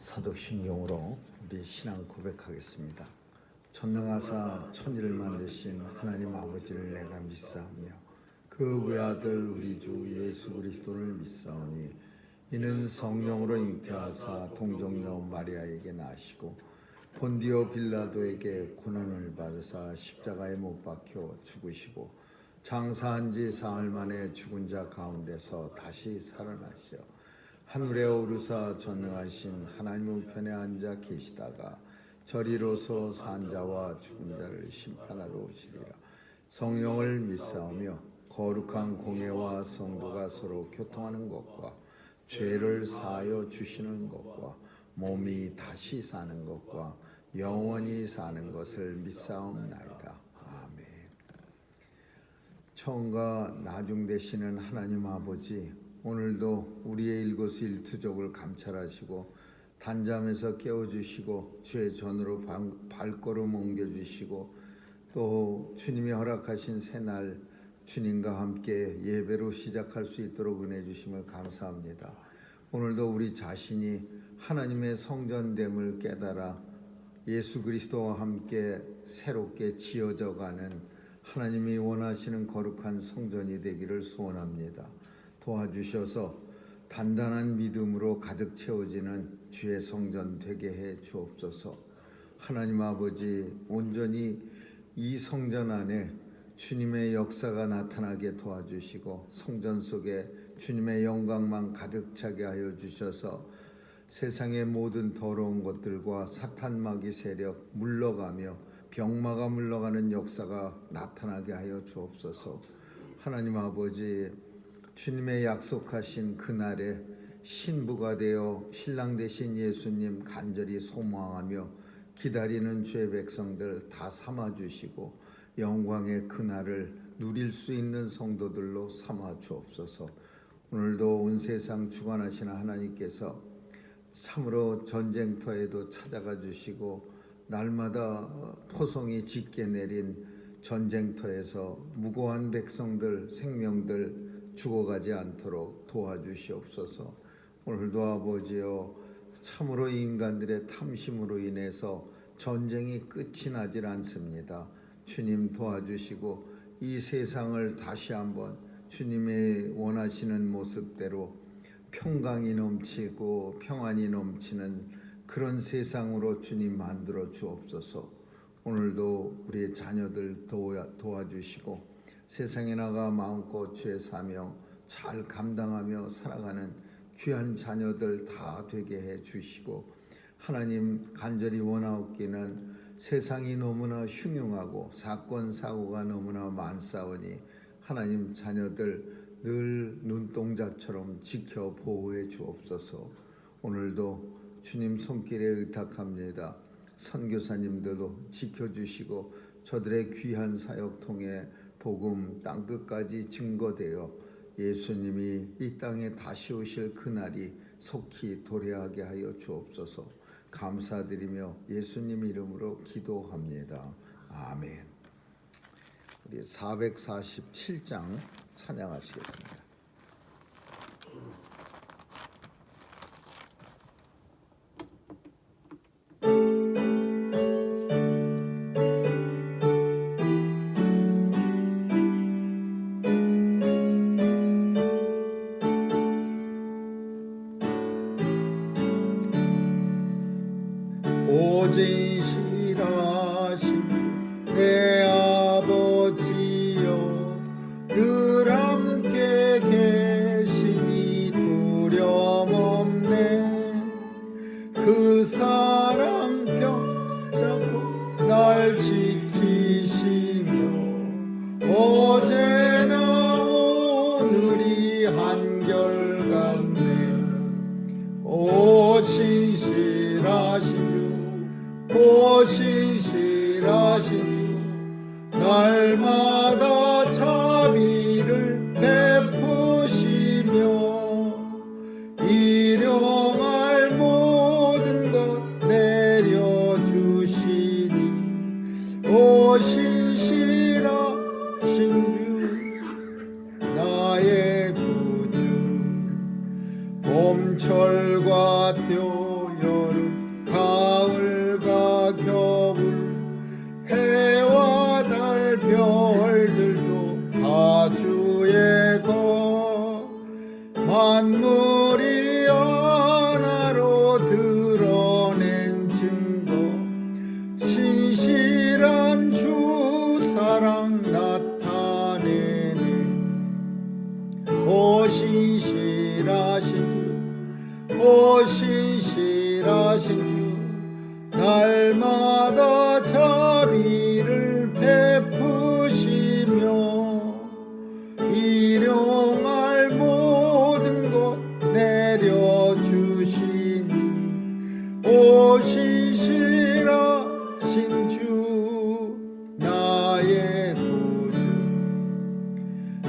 사도신경으로 우리 신앙 고백하겠습니다. 전능하사 천지를 만드신 하나님 아버지를 내가 믿사오며 그 외아들 우리 주 예수 그리스도를 믿사오니 이는 성령으로 잉태하사 동정녀 마리아에게 나시고 본디오 빌라도에게 고난을 받으사 십자가에 못 박혀 죽으시고 장사한 지 사흘 만에 죽은 자 가운데서 다시 살아나시어 하늘에 오르사 전능하신 하나님 우편에 앉아 계시다가 저리로서 산 자와 죽은 자를 심판하러 오시리라. 성령을 믿사오며 거룩한 공예와 성도가 서로 교통하는 것과 죄를 사하여 주시는 것과 몸이 다시 사는 것과 영원히 사는 것을 믿사옵나이다. 아멘. 처음과 나중 되시는 하나님 아버지, 오늘도 우리의 일거수일투족을 감찰하시고 단잠에서 깨워주시고 주의 전으로 발걸음 옮겨주시고 또 주님이 허락하신 새날 주님과 함께 예배로 시작할 수 있도록 은혜 주심을 감사합니다. 오늘도 우리 자신이 하나님의 성전됨을 깨달아 예수 그리스도와 함께 새롭게 지어져가는 하나님이 원하시는 거룩한 성전이 되기를 소원합니다. 도와주셔서 단단한 믿음으로 가득 채워지는 주의 성전 되게 해 주옵소서. 하나님 아버지, 온전히 이 성전 안에 주님의 역사가 나타나게 도와주시고 성전 속에 주님의 영광만 가득 차게 하여 주셔서 세상의 모든 더러운 것들과 사탄 마귀 세력 물러가며 병마가 물러가는 역사가 나타나게 하여 주옵소서. 하나님 아버지, 주님의 약속하신 그날에 신부가 되어 신랑 되신 예수님 간절히 소망하며 기다리는 주의 백성들 다 삼아주시고 영광의 그날을 누릴 수 있는 성도들로 삼아 주옵소서. 오늘도 온 세상 주관하시는 하나님께서 참으로 전쟁터에도 찾아가 주시고 날마다 토성이 짙게 내린 전쟁터에서 무고한 백성들 생명들 죽어가지 않도록 도와주시옵소서. 오늘도 아버지여, 참으로 인간들의 탐심으로 인해서 전쟁이 끝이 나질 않습니다. 주님 도와주시고 이 세상을 다시 한번 주님의 원하시는 모습대로 평강이 넘치고 평안이 넘치는 그런 세상으로 주님 만들어 주옵소서. 오늘도 우리의 자녀들 도와주시고 세상에 나가 마음껏 주의 사명 잘 감당하며 살아가는 귀한 자녀들 다 되게 해 주시고, 하나님 간절히 원하옵기는 세상이 너무나 흉흉하고 사건 사고가 너무나 많사오니 하나님 자녀들 늘 눈동자처럼 지켜 보호해 주옵소서. 오늘도 주님 손길에 의탁합니다. 선교사님들도 지켜주시고 저들의 귀한 사역 통해 복음 땅끝까지 증거되어 예수님이 이 땅에 다시 오실 그날이 속히 도래하게 하여 주옵소서. 감사드리며 예수님 이름으로 기도합니다. 아멘. 우리 447장 찬양하시겠습니다. 오진실하신 내 아버지여, 늘 함께 계시니 두려움 없네. 그 사랑 펴잡고 날 지키시며 어제나 오늘이 한결같네. 오 신실하신 오 신실하신 주, 날마다 자비를 베푸시며 일용할 모든 것 내려주시니 오 신실하신 주, 나의 구주. 봄철과 또 여름 신실하신 주 날마다 자비를 베푸시며 일용할 모든 것 내려주시니 오 신실하신 주 나의 구주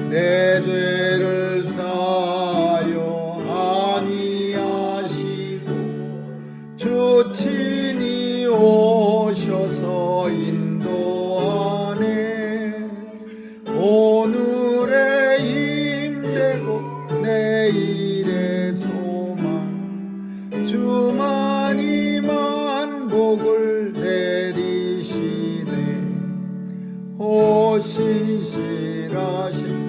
내 죄를 사여 아니하시고 주 친히 오셔서 인도하네 오늘의 힘되고 내일의 소망 주만이 만복을 내리시네 오 신실하신 주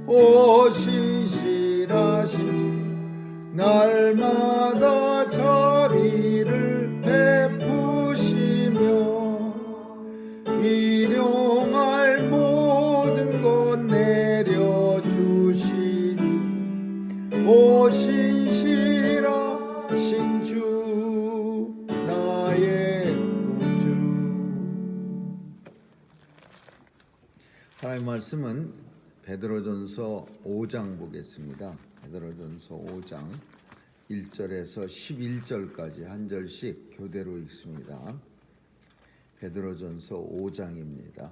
오 신실하신 주 날마다 자비를 베푸시며 일용할 모든 것 내려주시니 오 신실하신 주 나의 구주. 하나님의 말씀은 베드로전서 5장 보겠습니다. 베드로전서 5장 1절에서 11절까지 한 절씩 교대로 읽습니다. 베드로전서 5장입니다.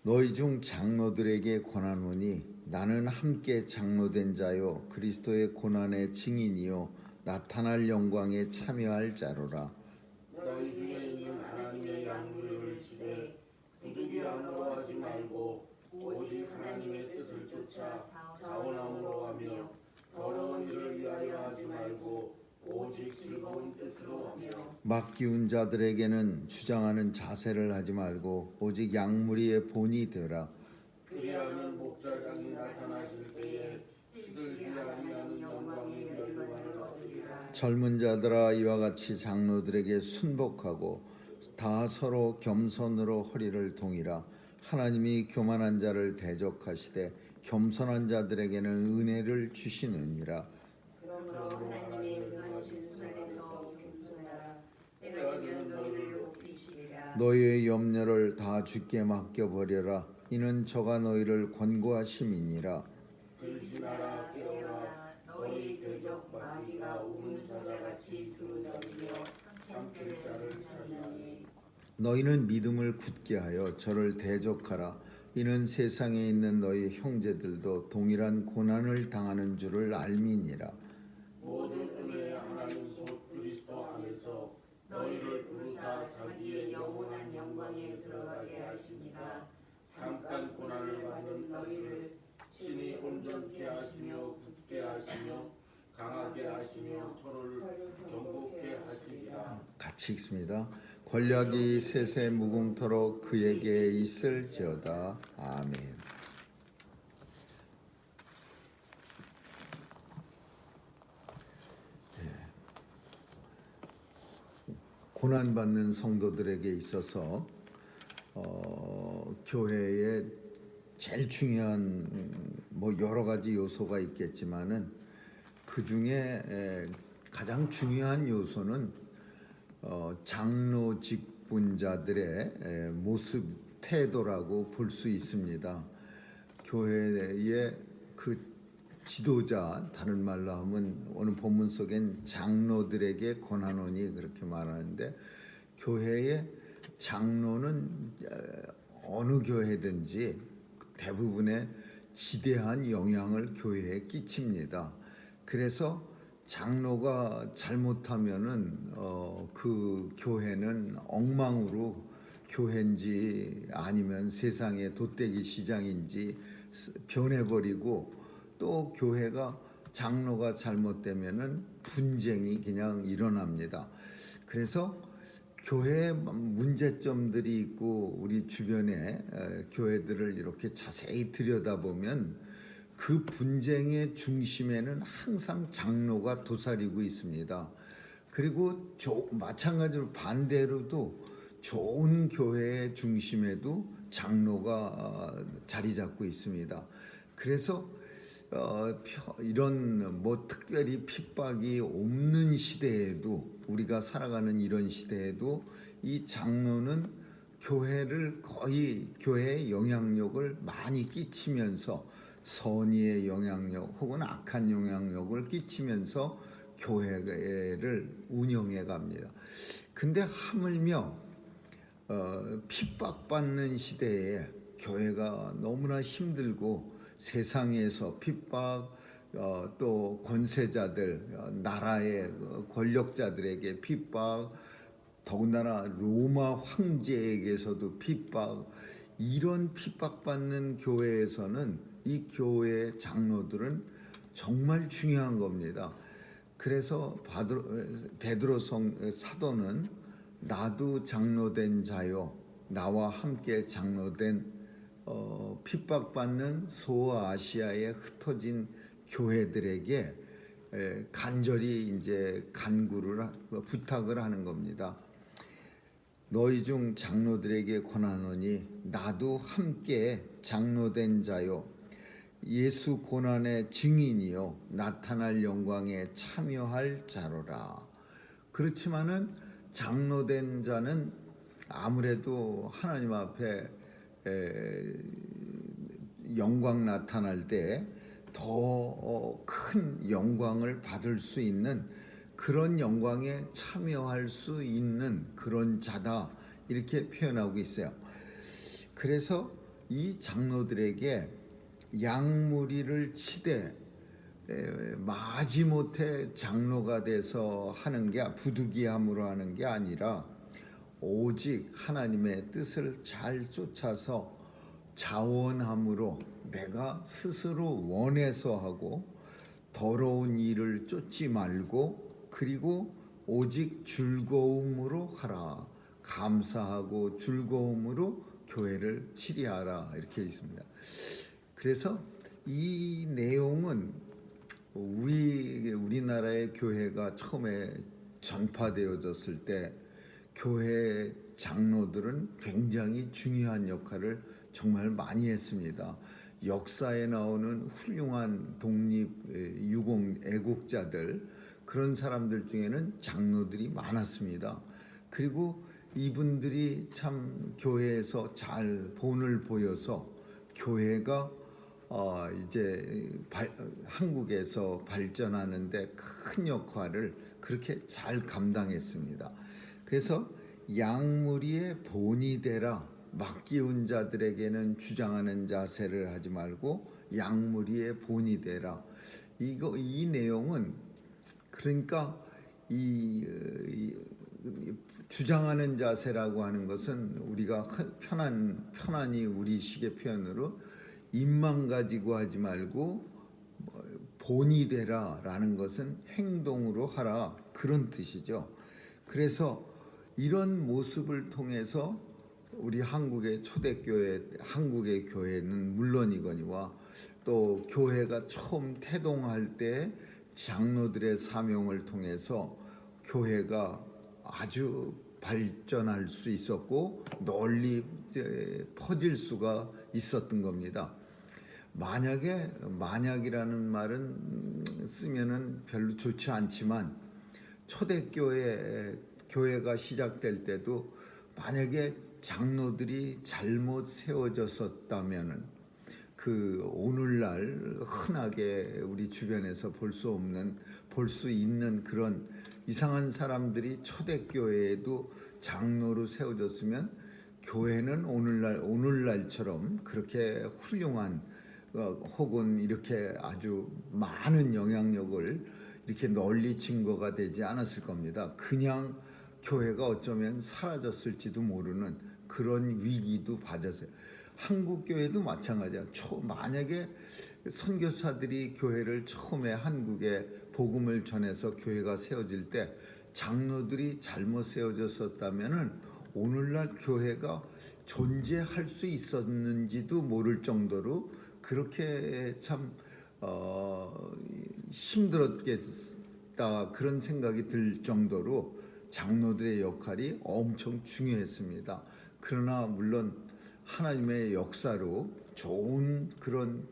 너희 중 장로들에게 권하노니 나는 함께 장로된 자요 그리스도의 고난의 증인이요 나타날 영광에 참여할 자로라. 너희 중에 있는 하나님의 양무리를 치되 부득이함으로 하지 말고 오직 하나님의 뜻을 쫓아 자원함으로 하며 더러운 일을 위하여 하지 말고 오직 즐거운 뜻으로 하며 막 기운 자들에게는 주장하는 자세를 하지 말고 오직 양무리의 본이 되라. 그리하면 목자장이 나타나실 때에 시들지 아니하는 영광의 멸류관을 얻으리라. 젊은 자들아 이와 같이 장로들에게 순복하고 다 서로 겸손으로 허리를 동이라. 하나님이 교만한 자를 대적하시되 겸손한 자들에게는 은혜를 주시느니라. 그러므로 하나님의 은하신 손에서 겸손하라. 때가 되면 너희를 높이시리라. 너희의 염려를 다 주께 맡겨버려라. 이는 저가 너희를 권고하심이니라. 들신하라 깨어라 너희 대적 마귀가 우문사자같이 두루다니며 삼킬 자를 찾으니 너희는 믿음을 굳게 하여 저를 대적하라. 이는 세상에 있는 너희 형제들도 동일한 고난을 당하는 줄을 알미니라. 모든 은혜의 하나님 곧 그리스도 안에서 너희를 부르사 자기의 영원한 영광에 들어가게 하시니라. 잠깐 고난을 받은 너희를 친히 온전케 하시며 굳게 하시며 강하게 하시며 토를 경고케 하시리라. 같이 읽습니다. 권력이 셋의 무궁토록 그에게 있을지어다. 아멘. 고난받는 성도들에게 있어서 교회에 제일 중요한 여러 가지 요소가 있겠지만은 그 중에 가장 중요한 요소는 장로 직분자들의 모습 태도라고 볼 수 있습니다. 교회의 그 지도자, 다른 말로 하면 오늘 본문 속엔 장로들에게 권하노니 그렇게 말하는데, 교회의 장로는 어느 교회든지 대부분의 지대한 영향을 교회에 끼칩니다. 그래서 장로가 잘못하면은 그 교회는 엉망으로 교회인지 아니면 세상의 돗대기 시장인지 변해버리고, 또 교회가 장로가 잘못되면은 분쟁이 그냥 일어납니다. 그래서 교회에 문제점들이 있고 우리 주변에 교회들을 이렇게 자세히 들여다보면 그 분쟁의 중심에는 항상 장로가 도사리고 있습니다. 그리고 마찬가지로 반대로도 좋은 교회의 중심에도 장로가 자리 잡고 있습니다. 그래서 이런 뭐 특별히 핍박이 없는 시대에도, 우리가 살아가는 이런 시대에도 이 장로는 교회를 거의 교회의 영향력을 많이 끼치면서 선의의 영향력 혹은 악한 영향력을 끼치면서 교회를 운영해 갑니다. 근데 하물며 핍박받는 시대에 교회가 너무나 힘들고 세상에서 핍박, 또 권세자들, 나라의 권력자들에게 핍박, 더군다나 로마 황제에게서도 핍박, 이런 핍박받는 교회에서는 이 교회의 장로들은 정말 중요한 겁니다. 그래서 베드로 사도는 나도 장로된 자요, 나와 함께 장로된 핍박받는 소아시아에 흩어진 교회들에게 간절히 이제 간구를 부탁을 하는 겁니다. 너희 중 장로들에게 권하노니 나도 함께 장로된 자요, 예수 고난의 증인이요, 나타날 영광에 참여할 자로라. 그렇지만은 장로된 자는 아무래도 하나님 앞에 영광 나타날 때 더 큰 영광을 받을 수 있는, 그런 영광에 참여할 수 있는 그런 자다, 이렇게 표현하고 있어요. 그래서 이 장로들에게 양무리를 치되 마지못해 장로가 돼서 하는 게, 부득이함으로 하는 게 아니라 오직 하나님의 뜻을 잘 쫓아서 자원함으로, 내가 스스로 원해서 하고 더러운 일을 쫓지 말고, 그리고 오직 즐거움으로 하라, 감사하고 즐거움으로 교회를 치리하라, 이렇게 있습니다. 그래서 이 내용은 우리나라의 교회가 처음에 전파되어졌을 때 교회 장로들은 굉장히 중요한 역할을 정말 많이 했습니다. 역사에 나오는 훌륭한 독립 유공 애국자들, 그런 사람들 중에는 장로들이 많았습니다. 그리고 이분들이 참 교회에서 잘 본을 보여서 교회가 이제 한국에서 발전하는데 큰 역할을 그렇게 잘 감당했습니다. 그래서 양무리의 본이 되라, 맡기운 자들에게는 주장하는 자세를 하지 말고 양무리의 본이 되라. 이 내용은, 그러니까 이 주장하는 자세라고 하는 것은 우리가 편안히 우리식의 표현으로 입만 가지고 하지 말고 본이 되라라는 것은 행동으로 하라, 그런 뜻이죠. 그래서 이런 모습을 통해서 우리 한국의 초대교회, 한국의 교회는 물론이거니와 또 교회가 처음 태동할 때 장로들의 사명을 통해서 교회가 아주 발전할 수 있었고 널리 퍼질 수가 있었던 겁니다. 만약이라는 말은 쓰면은 별로 좋지 않지만, 초대교회가 시작될 때도 만약에 장로들이 잘못 세워졌었다면은, 그 오늘날 흔하게 우리 주변에서 볼 수 있는 그런 이상한 사람들이 초대교회에도 장로로 세워졌으면, 교회는 오늘날처럼 그렇게 훌륭한 혹은 이렇게 아주 많은 영향력을 이렇게 널리 증거가 되지 않았을 겁니다. 그냥 교회가 어쩌면 사라졌을지도 모르는 그런 위기도 받았어요. 한국 교회도 마찬가지야. 만약에 선교사들이 교회를 처음에 한국에 복음을 전해서 교회가 세워질 때 장로들이 잘못 세워졌었다면은 오늘날 교회가 존재할 수 있었는지도 모를 정도로 그렇게 참 힘들었겠다, 그런 생각이 들 정도로 장로들의 역할이 엄청 중요했습니다. 그러나 물론 하나님의 역사로 좋은 그런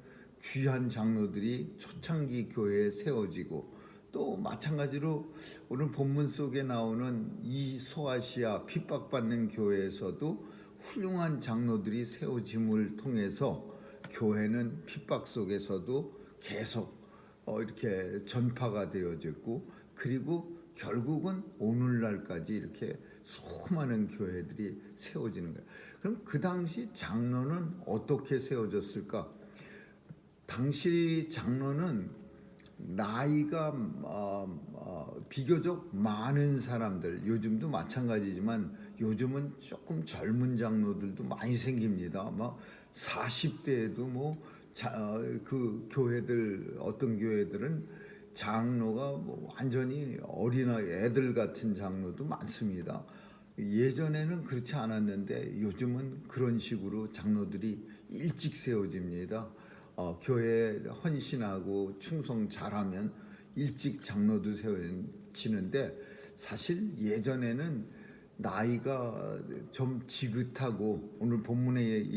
귀한 장로들이 초창기 교회에 세워지고, 또 마찬가지로 오늘 본문 속에 나오는 이 소아시아 핍박받는 교회에서도 훌륭한 장로들이 세워짐을 통해서 교회는 핍박 속에서도 계속 이렇게 전파가 되어졌고, 그리고 결국은 오늘날까지 이렇게 수많은 교회들이 세워지는 거예요. 그럼 그 당시 장로는 어떻게 세워졌을까? 당시 장로는 나이가 비교적 많은 사람들, 요즘도 마찬가지지만 요즘은 조금 젊은 장로들도 많이 생깁니다. 막 40대에도 그 교회들, 어떤 교회들은 장로가 완전히 어린아이 애들 같은 장로도 많습니다. 예전에는 그렇지 않았는데 요즘은 그런 식으로 장로들이 일찍 세워집니다. 교회에 헌신하고 충성 잘하면 일찍 장로도 세워지는데, 사실 예전에는 나이가 좀 지긋하고, 오늘 본문에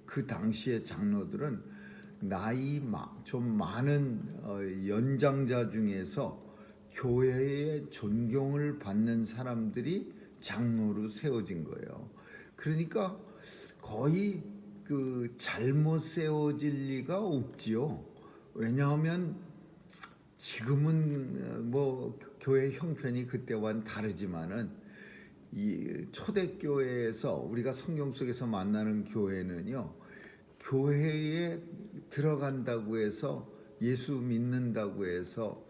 그 당시의 장로들은 나이 좀 많은 연장자 중에서 교회의 존경을 받는 사람들이 장로로 세워진 거예요. 그러니까 거의 그 잘못 세워질 리가 없지요. 왜냐하면 지금은 교회 형편이 그때와는 다르지만은 이 초대교회에서 우리가 성경 속에서 만나는 교회는요, 교회에 들어간다고 해서, 예수 믿는다고 해서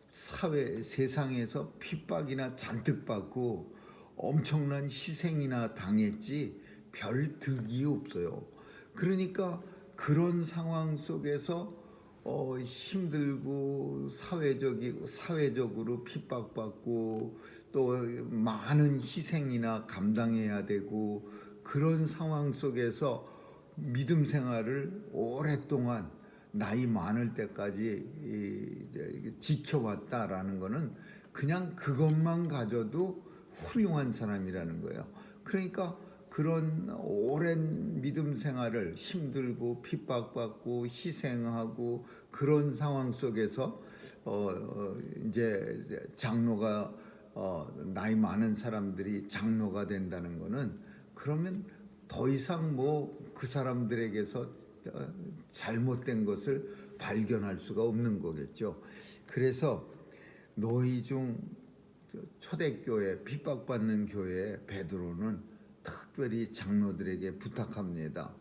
세상에서 핍박이나 잔뜩 받고 엄청난 희생이나 당했지 별 득이 없어요. 그러니까 그런 상황 속에서 힘들고 사회적으로 핍박받고 또 많은 희생이나 감당해야 되고, 그런 상황 속에서 믿음 생활을 오랫동안 나이 많을 때까지 지켜왔다라는 거는 그냥 그것만 가져도 훌륭한 사람이라는 거예요. 그러니까 그런 오랜 믿음 생활을 힘들고 핍박받고 희생하고 그런 상황 속에서 이제 장로가 나이 많은 사람들이 장로가 된다는 거는, 그러면 더 이상 그 사람들에게서 잘못된 것을 발견할 수가 없는 거겠죠. 그래서 너희 중 초대교회, 핍박받는 교회 베드로는 특별히 장로들에게 부탁합니다.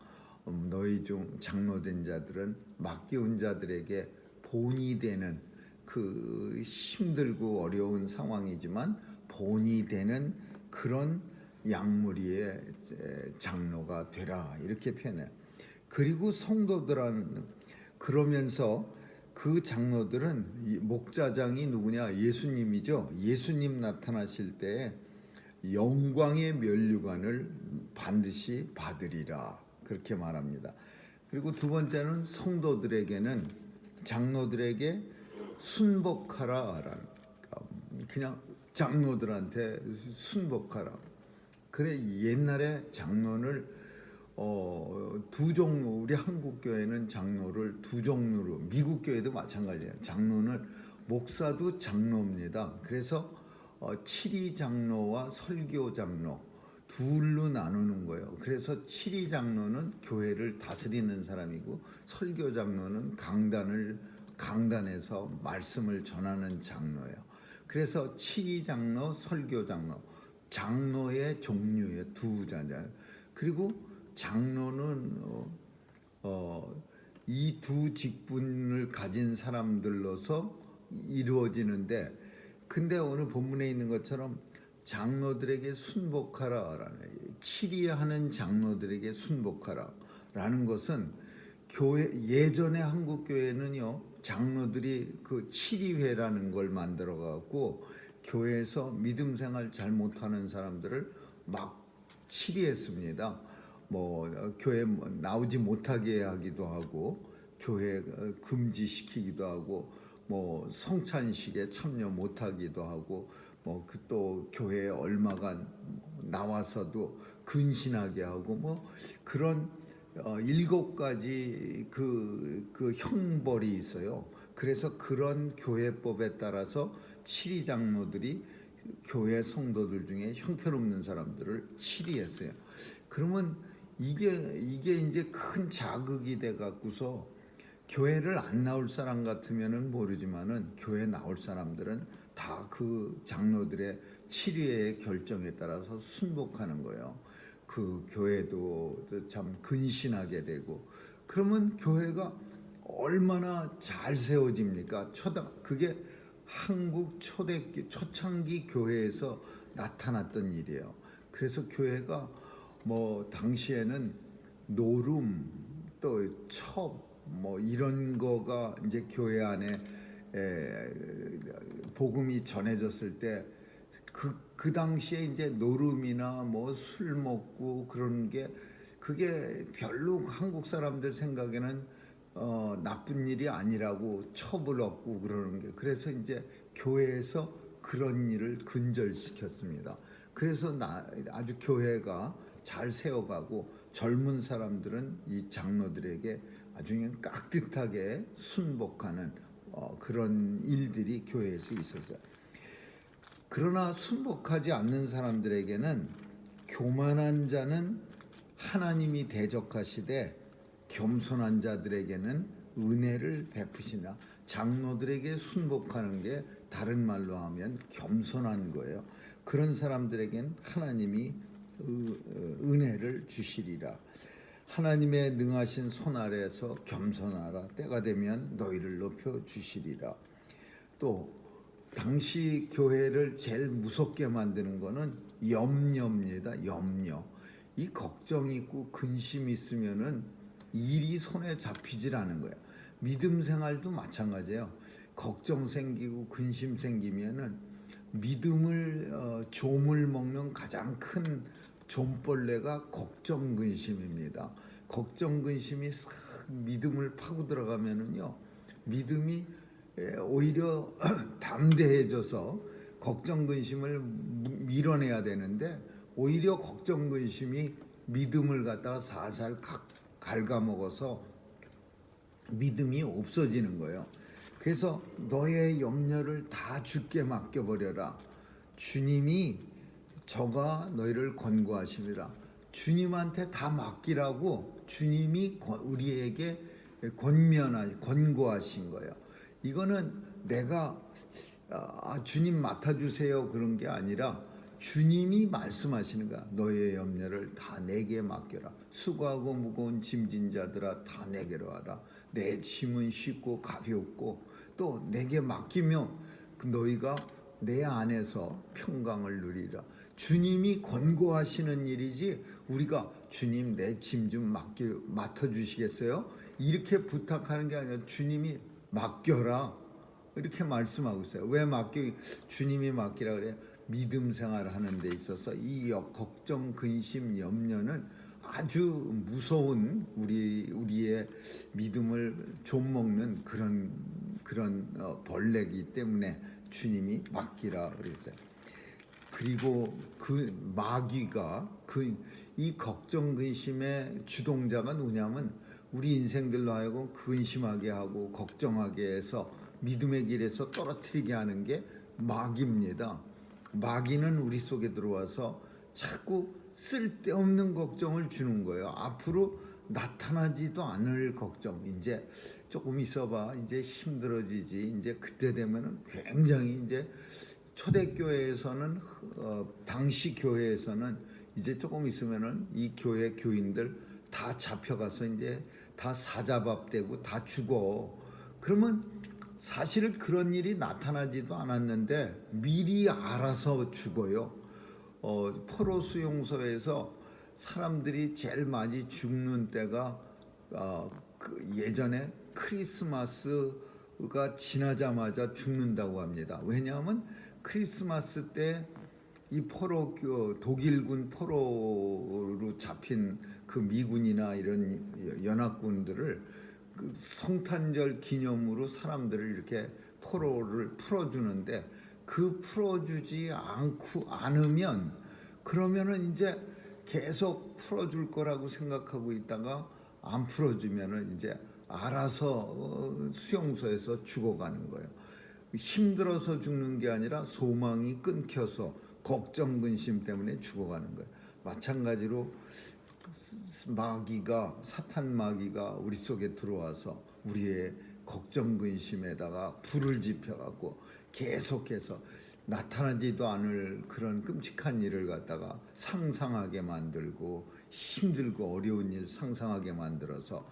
너희 중 장로된 자들은 맡겨온 자들에게 본이 되는, 그 힘들고 어려운 상황이지만 본이 되는 그런 양무리의 장로가 되라, 이렇게 표현해요. 그리고 성도들은 그러면서 그 장로들은 목자장이 누구냐? 예수님이죠. 예수님 나타나실 때 영광의 면류관을 반드시 받으리라, 그렇게 말합니다. 그리고 두 번째는 성도들에게는, 장로들에게 순복하라, 그냥 장로들한테 순복하라. 그래, 옛날에 장로를 두 종류, 우리 한국 교회는 장로를 두 종류로, 미국 교회도 마찬가지예요. 장로는 목사도 장로입니다. 그래서 칠위 장로와 설교 장로 둘로 나누는 거예요. 그래서 칠위 장로는 교회를 다스리는 사람이고, 설교 장로는 강단에서 말씀을 전하는 장로예요. 그래서 칠위 장로, 설교 장로, 장로의 종류의 두 자녀. 그리고 장로는 이 두 직분을 가진 사람들로서 이루어지는데, 근데 오늘 본문에 있는 것처럼 장로들에게 순복하라라는, 치리하는 장로들에게 순복하라라는 것은, 교회 예전에 한국 교회는요, 장로들이 그 치리회라는 걸 만들어 갖고 교회에서 믿음 생활 잘 못하는 사람들을 막 치리했습니다. 교회 나오지 못하게 하기도 하고, 교회 금지시키기도 하고, 성찬식에 참여 못하기도 하고, 또 교회에 얼마간 나와서도 근신하게 하고, 그런 7가지 그 형벌이 있어요. 그래서 그런 교회법에 따라서 7위 장로들이 교회 성도들 중에 형편없는 사람들을 치리했어요. 그러면 이게 이제 큰 자극이 돼 갖고서 교회를 안 나올 사람 같으면은 모르지만은 교회 나올 사람들은 다 그 장로들의 치리의 결정에 따라서 순복하는 거예요. 그 교회도 참 근신하게 되고, 그러면 교회가 얼마나 잘 세워집니까? 그게 한국 초창기 교회에서 나타났던 일이에요. 그래서 교회가 뭐 당시에는 노름 또 첩 뭐 이런 거가 이제 교회 안에 복음이 전해졌을 때 그 당시에 이제 노름이나 뭐 술 먹고 그런 게 그게 별로 한국 사람들 생각에는 나쁜 일이 아니라고 첩을 얻고 그러는 게, 그래서 이제 교회에서 그런 일을 근절시켰습니다. 그래서 아주 교회가 잘 세워가고 젊은 사람들은 이 장로들에게 아주 그냥 깍듯하게 순복하는 그런 일들이 교회에서 있었어요. 그러나 순복하지 않는 사람들에게는 교만한 자는 하나님이 대적하시되 겸손한 자들에게는 은혜를 베푸시나. 장로들에게 순복하는 게 다른 말로 하면 겸손한 거예요. 그런 사람들에게는 하나님이 은혜를 주시리라. 하나님의 능하신 손 아래에서 겸손하라. 때가 되면 너희를 높여 주시리라. 또 당시 교회를 제일 무섭게 만드는 거는 염려입니다. 염려. 이 걱정 있고 근심 있으면은 일이 손에 잡히질 않은 거예요. 믿음 생활도 마찬가지예요. 걱정 생기고 근심 생기면은 믿음을 좀을 먹는 가장 큰 좀벌레가 걱정 근심입니다. 걱정 근심이 싹 믿음을 파고 들어가면은요, 믿음이 오히려 담대해져서 걱정 근심을 밀어내야 되는데 오히려 걱정 근심이 믿음을 갖다가 살살 갉아먹어서 믿음이 없어지는 거예요. 그래서 너의 염려를 다 주께 맡겨버려라. 주님이 저가 너희를 권고하심이라. 주님한테 다 맡기라고 주님이 우리에게 권고하신 거예요. 이거는 내가 주님 맡아주세요 그런 게 아니라 주님이 말씀하시는 거야. 너의 염려를 다 내게 맡겨라. 수고하고 무거운 짐진 자들아 다 내게로 와라. 내 짐은 쉽고 가볍고 또 내게 맡기며 너희가 내 안에서 평강을 누리라. 주님이 권고하시는 일이지 우리가 주님 내 짐 좀 맡아주시겠어요? 이렇게 부탁하는 게 아니라 주님이 맡겨라 이렇게 말씀하고 있어요. 왜 주님이 맡기라 그래요? 믿음 생활하는 데 있어서 이 걱정, 근심, 염려는 아주 무서운 우리의 믿음을 좀먹는 그런 벌레이기 때문에 주님이 맡기라 그랬어요. 그리고 그 마귀가 이 걱정 근심의 주동자가 누구냐면 우리 인생들로 하여금 근심하게 하고 걱정하게 해서 믿음의 길에서 떨어뜨리게 하는 게 마귀입니다. 마귀는 우리 속에 들어와서 자꾸 쓸데없는 걱정을 주는 거예요. 앞으로 나타나지도 않을 걱정. 이제 조금 있어봐. 이제 힘들어지지. 이제 그때 되면은 굉장히 이제 초대교회에서는 당시 교회에서는 이제 조금 있으면은 이 교회 교인들 다 잡혀가서 이제 다 사자밥되고 다 죽어. 그러면 사실 그런 일이 나타나지도 않았는데 미리 알아서 죽어요. 포로 수용소에서 사람들이 제일 많이 죽는 때가 예전에 크리스마스가 지나자마자 죽는다고 합니다. 왜냐하면 크리스마스 때 이 독일군 포로로 잡힌 그 미군이나 이런 연합군들을 그 성탄절 기념으로 사람들을 이렇게 포로를 풀어주는데 그 풀어주지 않으면 그러면은 이제 계속 풀어줄 거라고 생각하고 있다가 안 풀어주면은 이제 알아서 수용소에서 죽어가는 거예요. 힘들어서 죽는 게 아니라 소망이 끊겨서 걱정 근심 때문에 죽어가는 거예요. 마찬가지로 마귀가, 사탄 마귀가 우리 속에 들어와서 우리의 걱정 근심에다가 불을 지펴갖고 계속해서 나타나지도 않을 그런 끔찍한 일을 갖다가 상상하게 만들고, 힘들고 어려운 일 상상하게 만들어서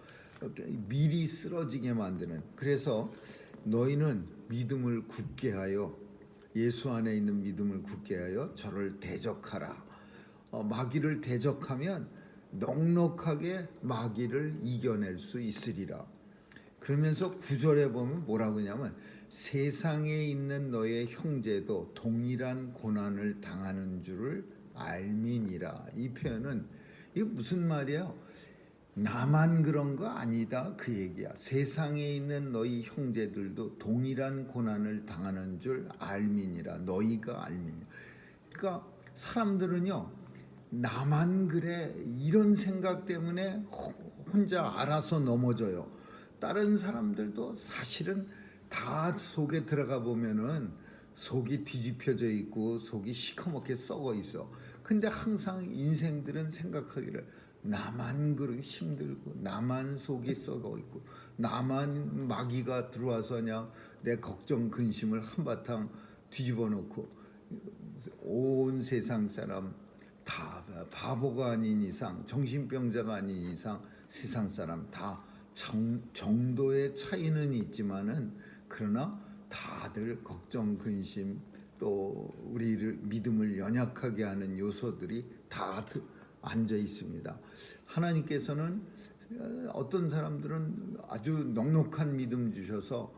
미리 쓰러지게 만드는. 그래서 너희는 믿음을 굳게 하여, 예수 안에 있는 믿음을 굳게 하여 저를 대적하라. 마귀를 대적하면 넉넉하게 마귀를 이겨낼 수 있으리라. 그러면서 9절에 보면 뭐라고 하냐면, 세상에 있는 너의 형제도 동일한 고난을 당하는 줄을 알미니라. 이 표현은 이게 무슨 말이에요? 나만 그런 거 아니다 그 얘기야. 세상에 있는 너희 형제들도 동일한 고난을 당하는 줄 알미니라. 너희가 알미니라. 그러니까 사람들은요, 나만 그래 이런 생각 때문에 혼자 알아서 넘어져요. 다른 사람들도 사실은 다 속에 들어가 보면은 속이 뒤집혀져 있고 속이 시커멓게 썩어 있어. 근데 항상 인생들은 생각하기를 나만 그렇게 힘들고, 나만 속이 썩어 있고, 나만 마귀가 들어와서 그냥 내 걱정 근심을 한바탕 뒤집어 놓고, 온 세상 사람 다 바보가 아닌 이상, 정신병자가 아닌 이상 세상 사람 다 정도의 차이는 있지만은, 그러나 다들 걱정 근심 또 우리를 믿음을 연약하게 하는 요소들이 다 앉아 있습니다. 하나님께서는 어떤 사람들은 아주 넉넉한 믿음 주셔서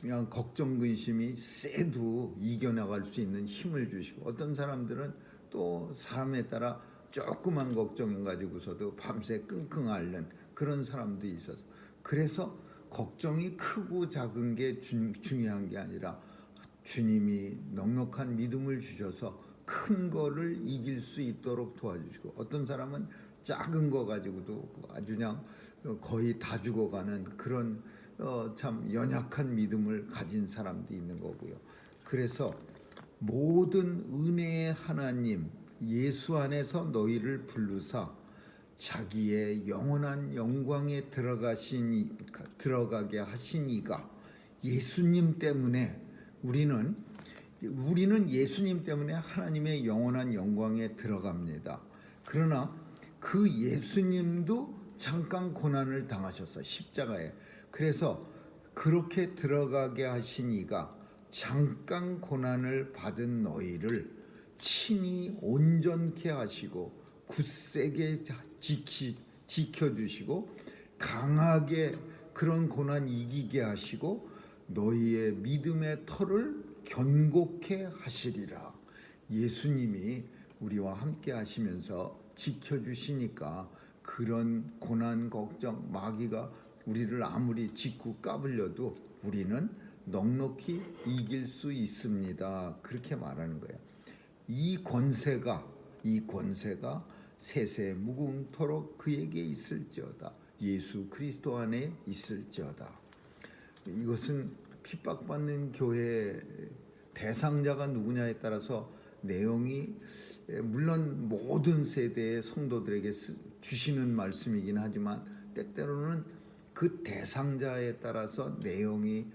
그냥 걱정 근심이 세도 이겨나갈 수 있는 힘을 주시고, 어떤 사람들은 또 사람에 따라 조그만 걱정 가지고서도 밤새 끙끙 앓는 그런 사람도 있어서, 그래서 걱정이 크고 작은 게 중요한 게 아니라 주님이 넉넉한 믿음을 주셔서 큰 거를 이길 수 있도록 도와주시고, 어떤 사람은 작은 거 가지고도 아주 그냥 거의 다 죽어가는 그런 참 연약한 믿음을 가진 사람도 있는 거고요. 그래서 모든 은혜의 하나님 예수 안에서 너희를 부르사 자기의 영원한 영광에 들어가게 하시니가, 예수님 때문에 우리는 예수님 때문에 하나님의 영원한 영광에 들어갑니다. 그러나 그 예수님도 잠깐 고난을 당하셨어, 십자가에. 그래서 그렇게 들어가게 하시니가 잠깐 고난을 받은 너희를 친히 온전케 하시고 굳세게 지켜주시고 강하게 그런 고난 이기게 하시고 너희의 믿음의 터를 견고케 하시리라. 예수님이 우리와 함께 하시면서 지켜주시니까 그런 고난 걱정 마귀가 우리를 아무리 짓고 까불려도 우리는 넉넉히 이길 수 있습니다. 그렇게 말하는 거예요. 이 권세가 세세 무궁토록 그에게 있을지어다. 예수 그리스도 안에 있을지어다. 이것은 핍박받는 교회 대상자가 누구냐에 따라서 내용이 물론 모든 세대의 성도들에게 주시는 말씀이긴 하지만 때때로는 그 대상자에 따라서 내용이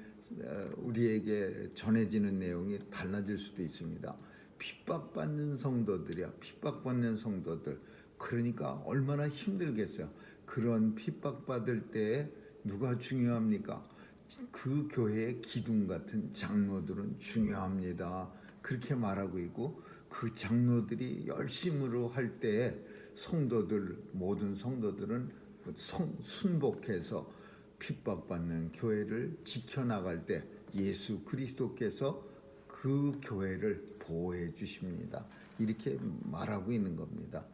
우리에게 전해지는 내용이 달라질 수도 있습니다. 핍박받는 성도들이야. 핍박받는 성도들. 그러니까 얼마나 힘들겠어요. 그런 핍박받을 때 누가 중요합니까? 그 교회의 기둥 같은 장로들은 중요합니다. 그렇게 말하고 있고, 그 장로들이 열심으로 할 때 모든 성도들은 순복해서 핍박받는 교회를 지켜나갈 때 예수 그리스도께서 그 교회를 보호해 주십니다. 이렇게 말하고 있는 겁니다.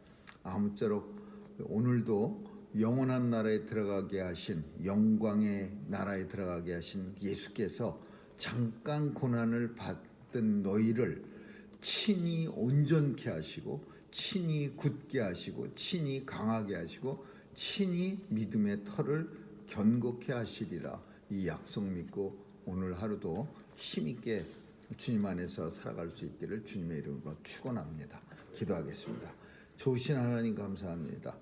아무쪼록 오늘도 영원한 나라에 들어가게 하신, 영광의 나라에 들어가게 하신 예수께서 잠깐 고난을 받던 너희를 친히 온전케 하시고 친히 굳게 하시고 친히 강하게 하시고 친히 믿음의 터를 견고케 하시리라. 이 약속 믿고 오늘 하루도 힘있게 주님 안에서 살아갈 수 있기를 주님의 이름으로 축원합니다. 기도하겠습니다. 좋으신 하나님 감사합니다.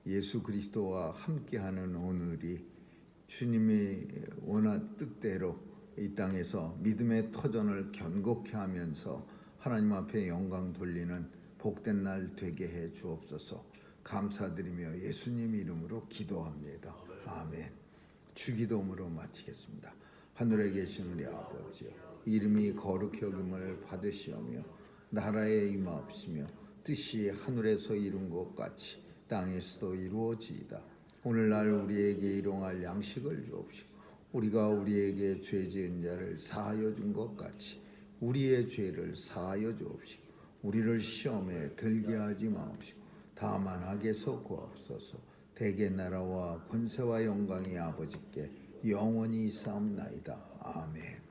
예수 그리스도와 함께하는 오늘이 주님의 원한 뜻대로 이 땅에서 믿음의 터전을 견고케 하면서 하나님 앞에 영광 돌리는 복된 날 되게 해 주옵소서. 감사드리며 예수님 이름으로 기도합니다. 아멘. 주기도문으로 마치겠습니다. 하늘에 계신 우리 아버지여, 이름이 거룩히 여김을 받으시오며 나라에 임하옵시며 뜻이 하늘에서 이룬 것 같이 땅에서도 이루어지이다. 오늘날 우리에게 일용할 양식을 주옵시고 우리가 우리에게 죄 지은 자를 사하여 준 것 같이 우리의 죄를 사하여 주옵시고 우리를 시험에 들게 하지 마옵시고 다만 악에서 구하옵소서. 대개 나라와 권세와 영광이 아버지께 영원히 있사옵나이다. 아멘.